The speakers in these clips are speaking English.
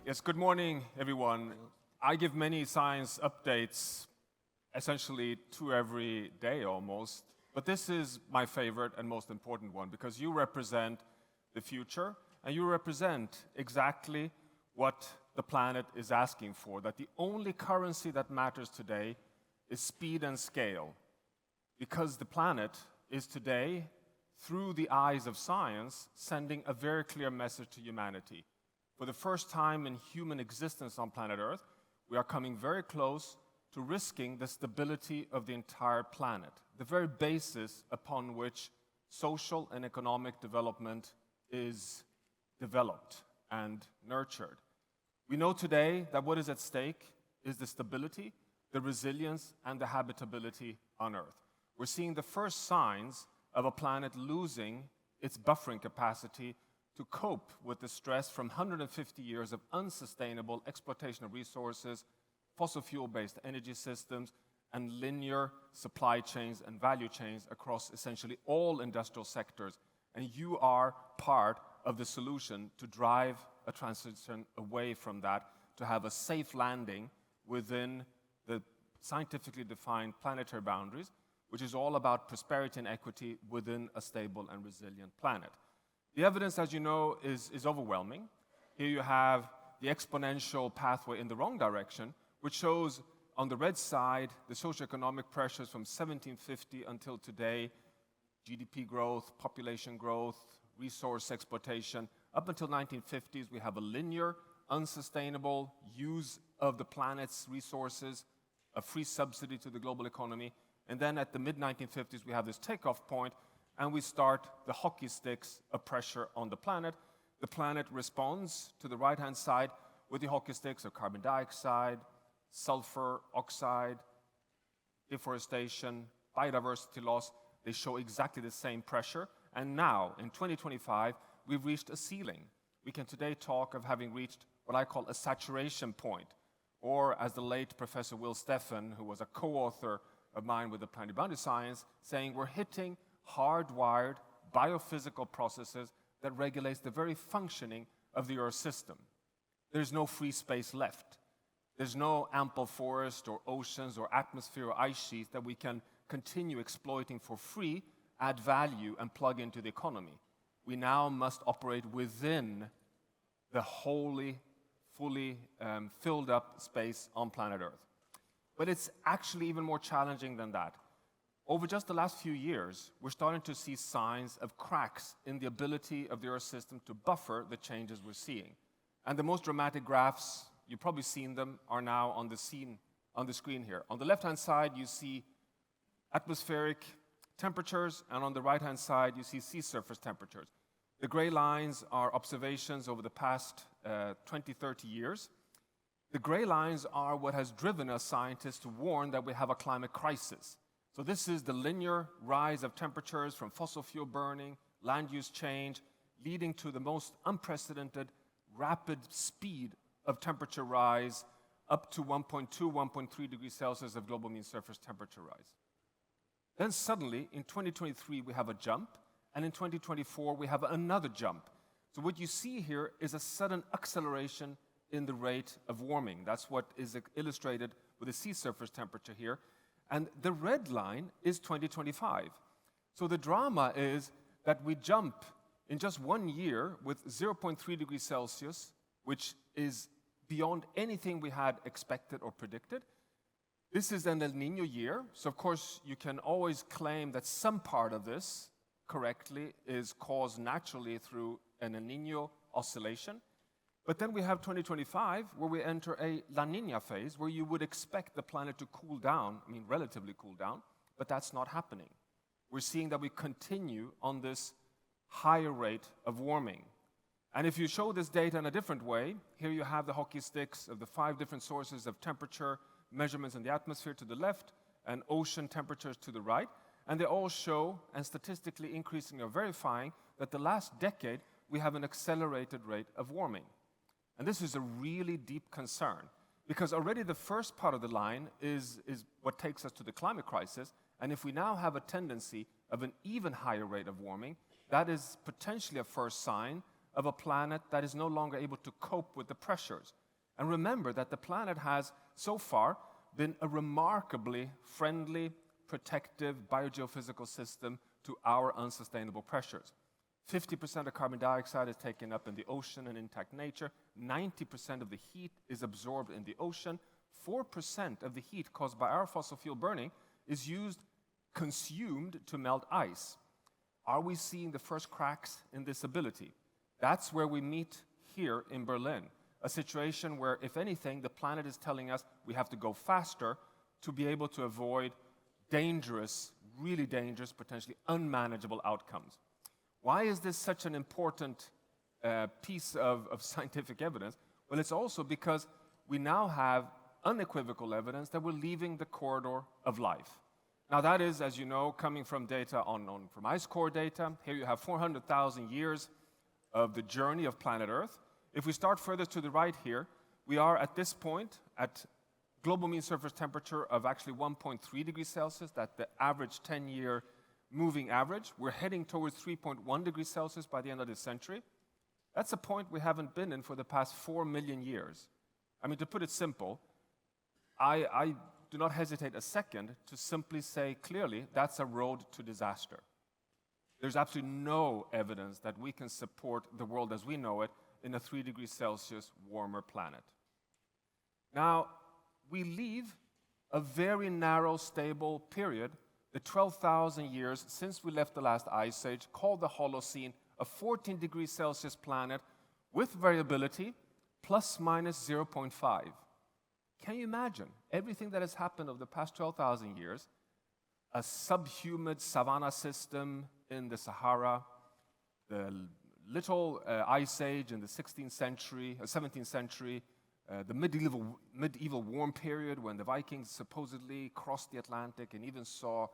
Yes, good morning, everyone. I give many science updates, essentially 2 every day almost, but this is my favorite and most important one because you represent the future and you represent exactly what the planet is asking for, that the only currency that matters today is speed and scale, because the planet is today, through the eyes of science, sending a very clear message to humanity. For the first time in human existence on planet Earth, we are coming very close to risking the stability of the entire planet, the very basis upon which social and economic development is developed and nurtured. We know today that what is at stake is the stability, the resilience, and the habitability on Earth. We're seeing the first signs of a planet losing its buffering capacity to cope with the stress from 150 years of unsustainable exploitation of resources, fossil fuel-based energy systems, and linear supply chains and value chains across essentially all industrial sectors. And you are part of the solution to drive a transition away from that, to have a safe landing within the scientifically defined planetary boundaries, which is all about prosperity and equity within a stable and resilient planet. The evidence, as you know, is overwhelming. Here you have the exponential pathway in the wrong direction, which shows on the red side the socioeconomic pressures from 1750 until today, GDP growth, population growth, resource exploitation. Up until 1950s, we have a linear, unsustainable use of the planet's resources, a free subsidy to the global economy. And then at the mid-1950s, we have this takeoff point, and we start the hockey sticks of pressure on the planet. The planet responds to the right-hand side with the hockey sticks of carbon dioxide, sulfur oxide, deforestation, biodiversity loss. They show exactly the same pressure. And now, in 2025, we've reached a ceiling. We can today talk of having reached what I call a saturation point, or as the late Professor Will Steffen, who was a co-author of mine with the Planetary Boundary Science, saying we're hitting hardwired biophysical processes that regulates the very functioning of the Earth system. There's no free space left. There's no ample forest or oceans or atmosphere or ice sheets that we can continue exploiting for free, add value, and plug into the economy. We now must operate within the wholly, fully filled up space on planet Earth. But it's actually even more challenging than that. Over just the last few years, we're starting to see signs of cracks in the ability of the Earth system to buffer the changes we're seeing. And the most dramatic graphs, you've probably seen them, are now on the screen here. On the left-hand side, you see atmospheric temperatures, and on the right-hand side, you see sea surface temperatures. The gray lines are observations over the past 20, 30 years. The gray lines are what has driven us scientists to warn that we have a climate crisis. So this is the linear rise of temperatures from fossil fuel burning, land use change, leading to the most unprecedented rapid speed of temperature rise, up to 1.2, 1.3 degrees Celsius of global mean surface temperature rise. Then suddenly, in 2023, we have a jump, and in 2024, we have another jump. So what you see here is a sudden acceleration in the rate of warming. That's what is illustrated with the sea surface temperature here. And the red line is 2025. So the drama is that we jump in just 1 year with 0.3 degrees Celsius, which is beyond anything we had expected or predicted. This is an El Nino year, so of course you can always claim that some part of this, correctly, is caused naturally through an El Nino oscillation. But then we have 2025, where we enter a La Nina phase, where you would expect the planet to cool down, relatively cool down, but that's not happening. We're seeing that we continue on this higher rate of warming. And if you show this data in a different way, here you have the hockey sticks of the 5 different sources of temperature measurements in the atmosphere to the left, and ocean temperatures to the right, and they all show, and statistically increasing or verifying, that the last decade we have an accelerated rate of warming. And this is a really deep concern, because already the first part of the line is what takes us to the climate crisis, and if we now have a tendency of an even higher rate of warming, that is potentially a first sign of a planet that is no longer able to cope with the pressures. And remember that the planet has, so far, been a remarkably friendly, protective biogeophysical system to our unsustainable pressures. 50% of carbon dioxide is taken up in the ocean and intact nature. 90% of the heat is absorbed in the ocean. 4% of the heat caused by our fossil fuel burning is consumed to melt ice. Are we seeing the first cracks in this ability? That's where we meet here in Berlin. A situation where, if anything, the planet is telling us we have to go faster to be able to avoid dangerous, really dangerous, potentially unmanageable outcomes. Why is this such an important piece of scientific evidence? Well, it's also because we now have unequivocal evidence that we're leaving the corridor of life. Now that is, as you know, coming from data from ice core data. Here you have 400,000 years of the journey of planet Earth. If we start further to the right here, we are at this point at global mean surface temperature of actually 1.3 degrees Celsius. That's the average 10-year moving average. We're heading towards 3.1 degrees Celsius by the end of this century. That's a point we haven't been in for the past 4 million years. I mean, to put it simple, I do not hesitate a second to simply say clearly that's a road to disaster. There's absolutely no evidence that we can support the world as we know it in a 3 degrees Celsius warmer planet. Now, we leave a very narrow, stable period, the 12,000 years since we left the last ice age, called the Holocene, a 14 degrees Celsius planet with variability, plus minus 0.5. Can you imagine everything that has happened over the past 12,000 years? A subhumid savanna system in the Sahara, the little ice age in the 16th century, 17th century, the medieval warm period when the Vikings supposedly crossed the Atlantic and even saw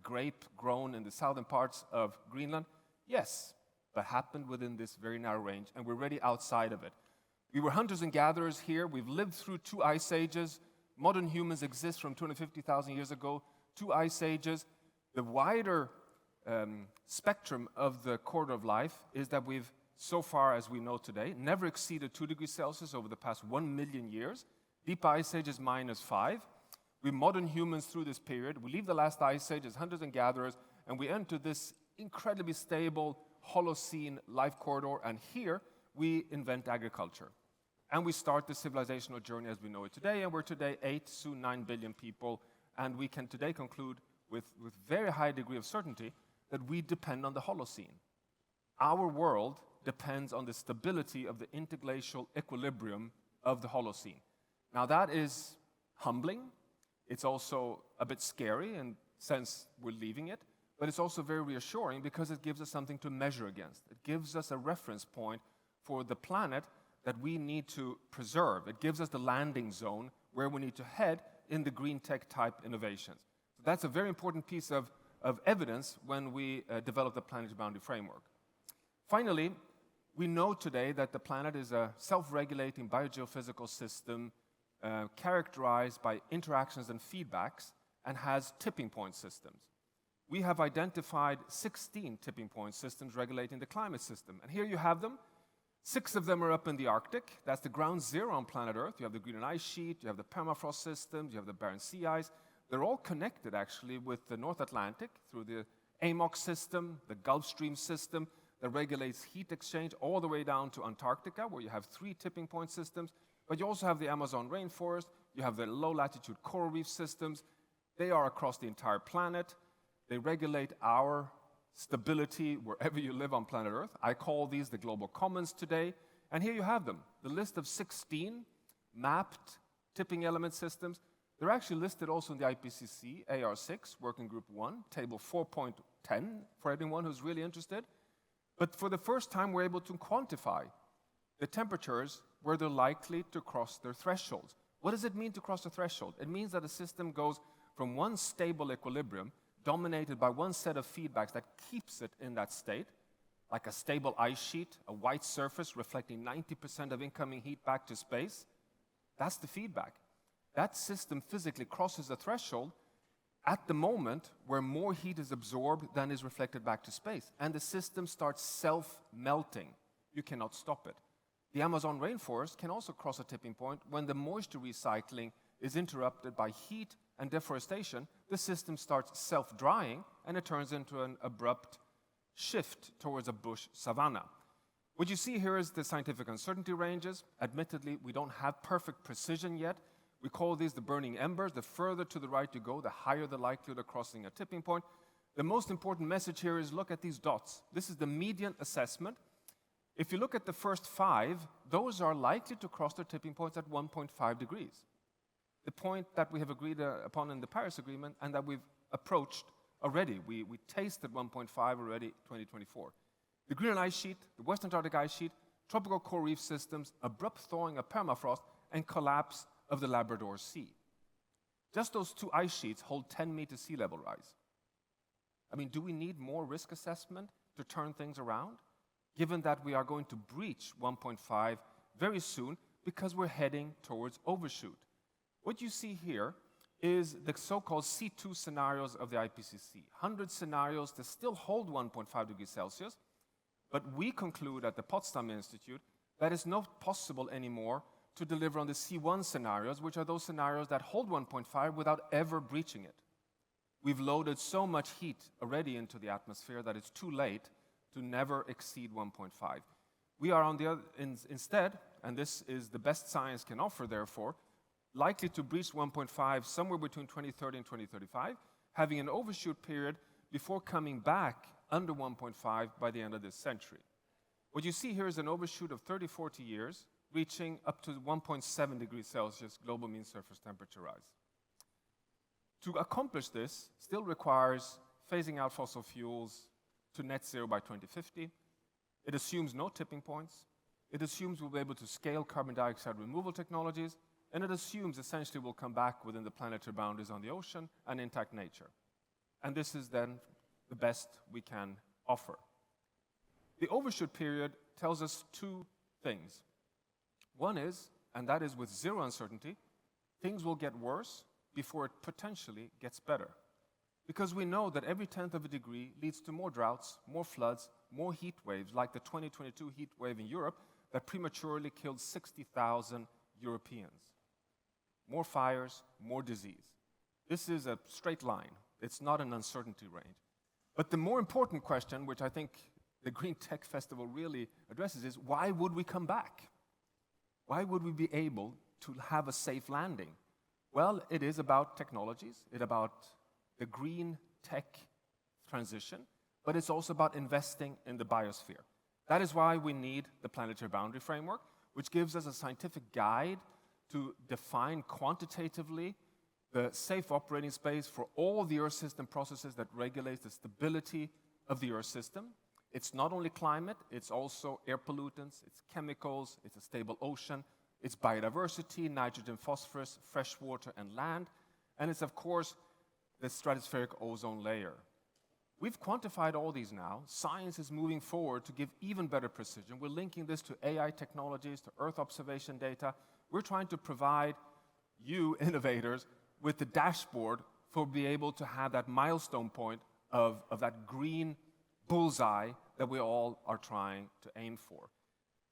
grape grown in the southern parts of Greenland. Yes, that happened within this very narrow range, and we're already outside of it. We were hunters and gatherers here. We've lived through 2 ice ages. Modern humans exist from 250,000 years ago, 2 ice ages. The wider spectrum of the corridor of life is that we've, so far as we know today, never exceeded 2 degrees Celsius over the past 1 million years. Deep ice age is -5. We modern humans through this period. We leave the last ice age as hunters and gatherers, and we enter this incredibly stable Holocene life corridor, and here we invent agriculture. And we start the civilizational journey as we know it today, and we're today 8, soon 9 billion people, and we can today conclude with very high degree of certainty that we depend on the Holocene. Our world depends on the stability of the interglacial equilibrium of the Holocene. Now that is humbling. It's also a bit scary in the sense we're leaving it, but it's also very reassuring because it gives us something to measure against. It gives us a reference point for the planet that we need to preserve. It gives us the landing zone where we need to head in the green tech type innovations. So that's a very important piece of evidence when we develop the planetary boundary framework. Finally, we know today that the planet is a self-regulating biogeophysical system characterized by interactions and feedbacks and has tipping point systems. We have identified 16 tipping point systems regulating the climate system. And here you have them. 6 of them are up in the Arctic. That's the ground zero on planet Earth. You have the Greenland ice sheet, you have the permafrost systems, you have the Barents Sea ice. They're all connected, actually, with the North Atlantic through the AMOC system, the Gulf Stream system that regulates heat exchange all the way down to Antarctica, where you have 3 tipping point systems. But you also have the Amazon rainforest. You have the low-latitude coral reef systems. They are across the entire planet. They regulate our stability wherever you live on planet Earth. I call these the global commons today. And here you have them, the list of 16 mapped tipping element systems. They're actually listed also in the IPCC AR6, Working Group 1, Table 4.10 for anyone who's really interested. But for the first time, we're able to quantify the temperatures where they're likely to cross their thresholds. What does it mean to cross the threshold? It means that a system goes from one stable equilibrium dominated by one set of feedbacks that keeps it in that state, like a stable ice sheet, a white surface reflecting 90% of incoming heat back to space. That's the feedback. That system physically crosses a threshold at the moment where more heat is absorbed than is reflected back to space, and the system starts self-melting. you cannot stop it. The Amazon rainforest can also cross a tipping point when the moisture recycling is interrupted by heat and deforestation. The system starts self-drying and it turns into an abrupt shift towards a bush savanna. What you see here is the scientific uncertainty ranges. Admittedly, we don't have perfect precision yet. We call these the burning embers. The further to the right you go, the higher the likelihood of crossing a tipping point. The most important message here is look at these dots. This is the median assessment. If you look at the first 5, those are likely to cross their tipping points at 1.5 degrees. The point that we have agreed upon in the Paris Agreement and that we've approached already. We tasted 1.5 already 2024. The Greenland ice sheet, the West Antarctic ice sheet, tropical coral reef systems, abrupt thawing of permafrost, and collapse of the Labrador Sea. Just those 2 ice sheets hold 10-meter sea level rise. I mean, do we need more risk assessment to turn things around, given that we are going to breach 1.5 very soon because we're heading towards overshoot? What you see here is the so-called C2 scenarios of the IPCC, 100 scenarios that still hold 1.5 degrees Celsius, but we conclude at the Potsdam Institute that it's not possible anymore to deliver on the C1 scenarios, which are those scenarios that hold 1.5 without ever breaching it. We've loaded so much heat already into the atmosphere that it's too late to never exceed 1.5. We are on the other, instead, and this is the best science can offer, therefore, likely to breach 1.5 somewhere between 2030 and 2035, having an overshoot period before coming back under 1.5 by the end of this century. What you see here is an overshoot of 30, 40 years, reaching up to 1.7 degrees Celsius global mean surface temperature rise. To accomplish this still requires phasing out fossil fuels to net zero by 2050. It assumes no tipping points. It assumes we'll be able to scale carbon dioxide removal technologies, and it assumes essentially we'll come back within the planetary boundaries on the ocean and intact nature. And this is then the best we can offer. The overshoot period tells us 2 things. One is, and that is with zero uncertainty, things will get worse before it potentially gets better. Because we know that every 1/10 of a degree leads to more droughts, more floods, more heat waves, like the 2022 heat wave in Europe that prematurely killed 60,000 Europeans. More fires, more disease. This is a straight line. It's not an uncertainty range. But the more important question, which I think the GreenTech Festival really addresses, is why would we come back? Why would we be able to have a safe landing? Well, it is about technologies. It's about the green tech transition, but it's also about investing in the biosphere. That is why we need the Planetary Boundary Framework, which gives us a scientific guide to define quantitatively the safe operating space for all the Earth system processes that regulate the stability of the Earth system. It's not only climate, it's also air pollutants, it's chemicals, it's a stable ocean, it's biodiversity, nitrogen, phosphorus, fresh water, and land, and it's, of course, the stratospheric ozone layer. We've quantified all these now. Science is moving forward to give even better precision. We're linking this to AI technologies, to Earth observation data. We're trying to provide you, innovators, with the dashboard for be able to have that milestone point of that green bullseye that we all are trying to aim for.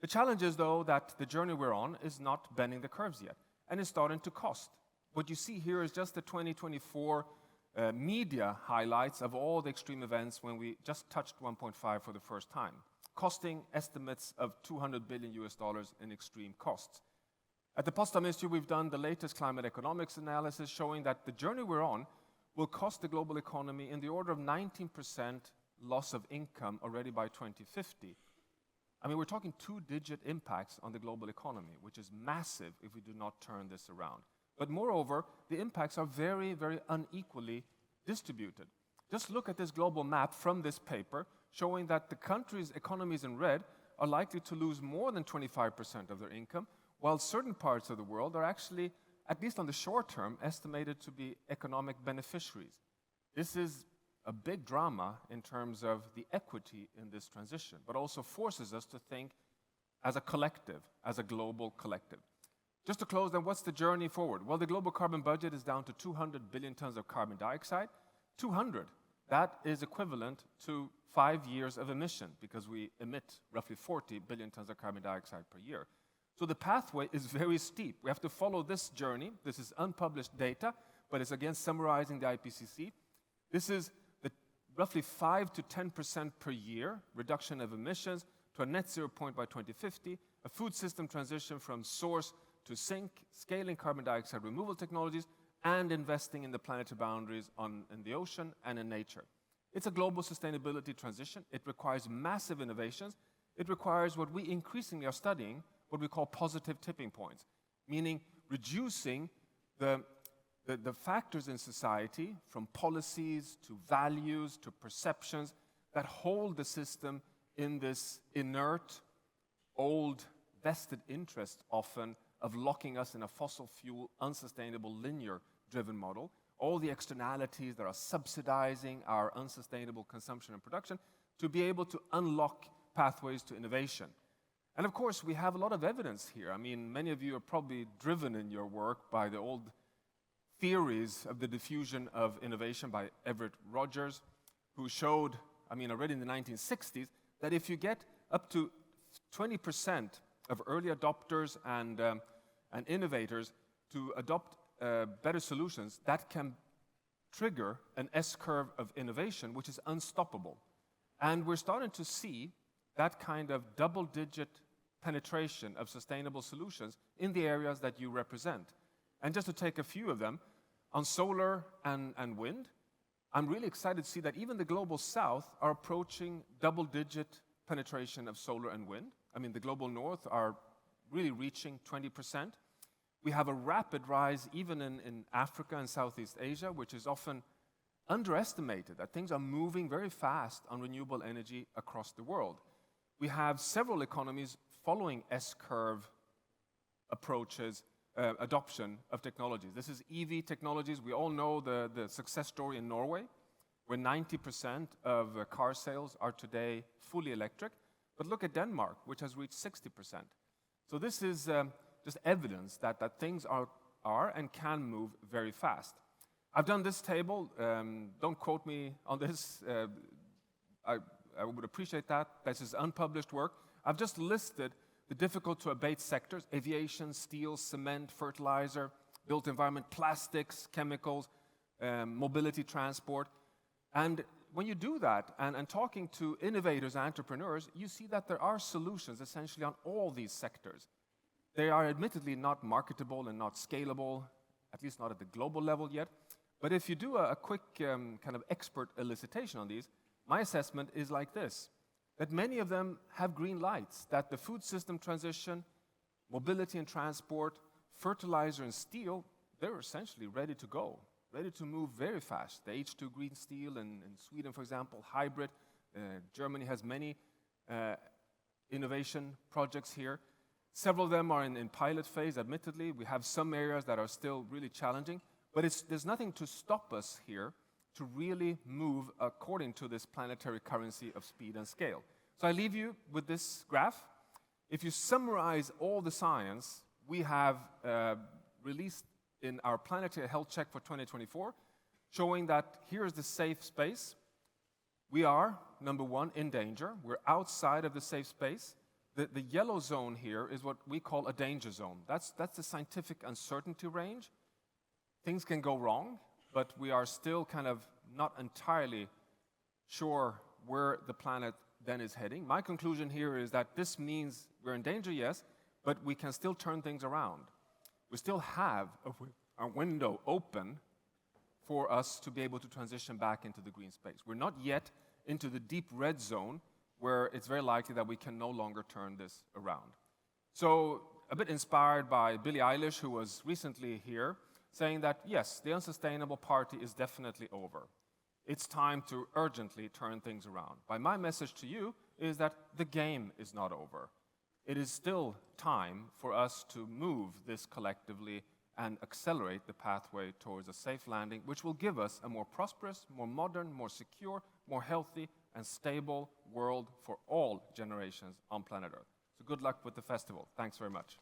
The challenge is, though, that the journey we're on is not bending the curves yet, and it's starting to cost. What you see here is just the 2024 media highlights of all the extreme events when we just touched 1.5 for the first time, costing estimates of $200 billion in extreme costs. At the Potsdam Institute, we've done the latest climate economics analysis showing that the journey we're on will cost the global economy in the order of 19% loss of income already by 2050. I mean, we're talking 2-digit impacts on the global economy, which is massive if we do not turn this around. But moreover, the impacts are very, very unequally distributed. Just look at this global map from this paper showing that the countries' economies in red are likely to lose more than 25% of their income, while certain parts of the world are actually, at least on the short term, estimated to be economic beneficiaries. This is a big drama in terms of the equity in this transition, but also forces us to think as a collective, as a global collective. Just to close, then, what's the journey forward? Well, the global carbon budget is down to 200 billion tons of carbon dioxide. 200. that is equivalent to 5 years of emission, because we emit roughly 40 billion tons of carbon dioxide per year. So the pathway is very steep. We have to follow this journey. This is unpublished data, but it's again summarizing the IPCC. This is the roughly 5 to 10% per year reduction of emissions to a net zero point by 2050, a food system transition from source to sink, scaling carbon dioxide removal technologies, and investing in the planetary boundaries in the ocean and in nature. It's a global sustainability transition. It requires massive innovations. It requires what we increasingly are studying, what we call positive tipping points, meaning reducing the factors in society, from policies to values to perceptions, that hold the system in this inert, old, vested interest often of locking us in a fossil fuel, unsustainable, linear-driven model. All the externalities that are subsidizing our unsustainable consumption and production, to be able to unlock pathways to innovation. And of course, we have a lot of evidence here. I mean, many of you are probably driven in your work by the old theories of the diffusion of innovation by Everett Rogers, who showed, already in the 1960s, that if you get up to 20% of early adopters and innovators to adopt better solutions, that can trigger an S-curve of innovation, which is unstoppable. And we're starting to see that kind of double-digit penetration of sustainable solutions in the areas that you represent. And just to take a few of them, on solar and wind, I'm really excited to see that even the global south are approaching double-digit penetration of solar and wind. The global north are really reaching 20%. We have a rapid rise even in Africa and Southeast Asia, which is often underestimated, that things are moving very fast on renewable energy across the world. We have several economies following S-curve approaches, adoption of technologies. This is EV technologies. We all know the success story in Norway, where 90% of car sales are today fully electric. But look at Denmark, which has reached 60%. So this is just evidence that things are and can move very fast. I've done this table. Don't quote me on this. I would appreciate that. This is unpublished work. I've just listed the difficult-to-abate sectors: aviation, steel, cement, fertilizer, built environment, plastics, chemicals, mobility, transport. And when you do that, and talking to innovators and entrepreneurs, you see that there are solutions essentially on all these sectors. They are admittedly not marketable and not scalable, at least not at the global level yet. But if you do a quick kind of expert elicitation on these, my assessment is like this: that many of them have green lights, that the food system transition, mobility and transport, fertilizer and steel, they're essentially ready to go, ready to move very fast. The H2 green steel in Sweden, for example, hybrid. Germany has many innovation projects here. Several of them are in pilot phase, admittedly. We have some areas that are still really challenging, but there's nothing to stop us here to really move according to this planetary currency of speed and scale. So I leave you with this graph. If you summarize all the science we have released in our Planetary Health Check for 2024, showing that here is the safe space. We are, number one, in danger. We're outside of the safe space. The yellow zone here is what we call a danger zone. That's the scientific uncertainty range. Things can go wrong, but we are still kind of not entirely sure where the planet then is heading. My conclusion here is that this means we're in danger, yes, but we can still turn things around. We still have a window open for us to be able to transition back into the green space. We're not yet into the deep red zone, where it's very likely that we can no longer turn this around. So, a bit inspired by Billie Eilish, who was recently here, saying that, yes, the unsustainable party is definitely over. It's time to urgently turn things around. But my message to you is that the game is not over. It is still time for us to move this collectively and accelerate the pathway towards a safe landing, which will give us a more prosperous, more modern, more secure, more healthy, and stable world for all generations on planet Earth. So good luck with the festival. Thanks very much.